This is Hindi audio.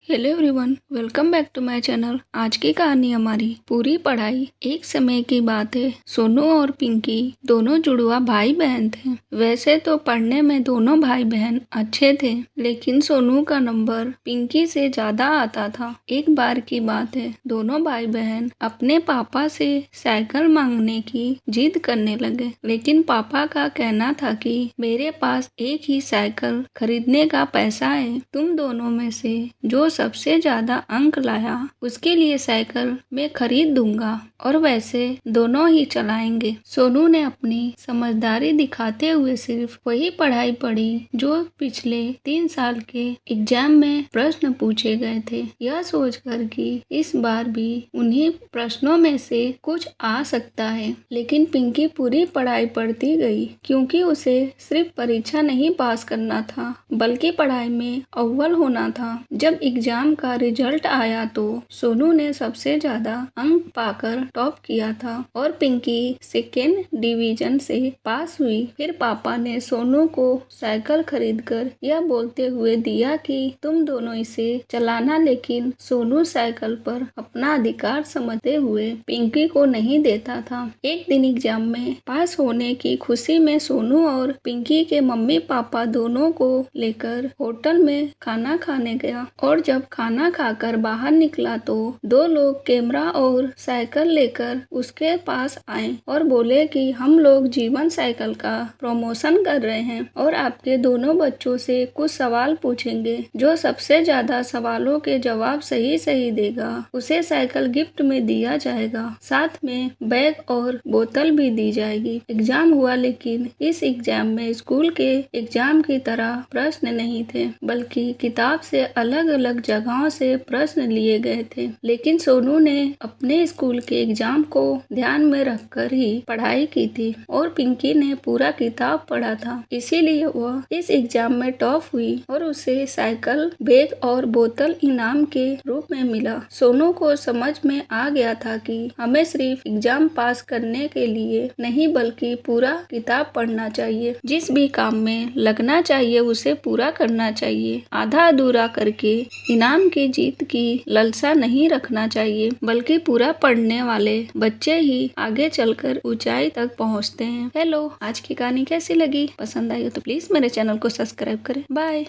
Hello everyone, welcome back to my channel. आज की कहानी हमारी पूरी पढ़ाई। एक समय की बात है, सोनू और पिंकी दोनों जुड़वा भाई बहन थे। वैसे तो पढ़ने में दोनों भाई बहन अच्छे थे, लेकिन सोनू का नंबर पिंकी से ज्यादा आता था। एक बार की बात है, दोनों भाई बहन अपने पापा से साइकिल मांगने की जिद करने लगे, लेकिन पापा का कहना था कि मेरे पास एक ही साइकिल खरीदने का पैसा है, तुम दोनों में से जो सबसे ज्यादा अंक लाया उसके लिए साइकिल मैं खरीद दूंगा और वैसे दोनों ही चलाएंगे। सोनू ने अपनी समझदारी दिखाते हुए सिर्फ वही पढ़ाई पढ़ी जो पिछले 3 साल के एग्जाम में प्रश्न पूछे गए थे, यह सोचकर कि इस बार भी उन्हीं प्रश्नों में से कुछ आ सकता है। लेकिन पिंकी पूरी पढ़ाई पढ़ती गई, क्योंकि उसे सिर्फ परीक्षा नहीं पास करना था बल्कि पढ़ाई में अव्वल होना था। जब एग्जाम का रिजल्ट आया तो सोनू ने सबसे ज्यादा अंक पाकर टॉप किया था और पिंकी सेकेंड डिवीजन से पास हुई। फिर पापा ने सोनू को साइकिल खरीदकर यह बोलते हुए दिया कि तुम दोनों इसे चलाना, लेकिन सोनू साइकिल पर अपना अधिकार समझते हुए पिंकी को नहीं देता था। एक दिन एग्जाम में पास होने की खुशी में सोनू और पिंकी के मम्मी पापा दोनों को लेकर होटल में खाना खाने गया और जब खाना खाकर बाहर निकला तो 2 लोग कैमरा और साइकिल लेकर उसके पास आए और बोले कि हम लोग जीवन साइकिल का प्रमोशन कर रहे हैं और आपके दोनों बच्चों से कुछ सवाल पूछेंगे। जो सबसे ज्यादा सवालों के जवाब सही देगा उसे साइकिल गिफ्ट में दिया जाएगा, साथ में बैग और बोतल भी दी जाएगी। एग्जाम हुआ, लेकिन इस एग्जाम में स्कूल के एग्जाम की तरह प्रश्न नहीं थे, बल्कि किताब से अलग अलग जगहों से प्रश्न लिए गए थे। लेकिन सोनू ने अपने स्कूल के एग्जाम को ध्यान में रखकर ही पढ़ाई की थी और पिंकी ने पूरा किताब पढ़ा था, इसीलिए वह इस एग्जाम में टॉप हुई और उसे साइकिल, बैग और बोतल इनाम के रूप में मिला। सोनू को समझ में आ गया था कि हमें सिर्फ एग्जाम पास करने के लिए नहीं बल्कि पूरा किताब पढ़ना चाहिए। जिस भी काम में लगना चाहिए उसे पूरा करना चाहिए। आधा अधूरा करके इनाम की जीत की लालसा नहीं रखना चाहिए, बल्कि पूरा पढ़ने वाले बच्चे ही आगे चलकर ऊंचाई तक पहुंचते हैं। हेलो, आज की कहानी कैसी लगी? पसंद आई हो तो प्लीज मेरे चैनल को सब्सक्राइब करें। बाय।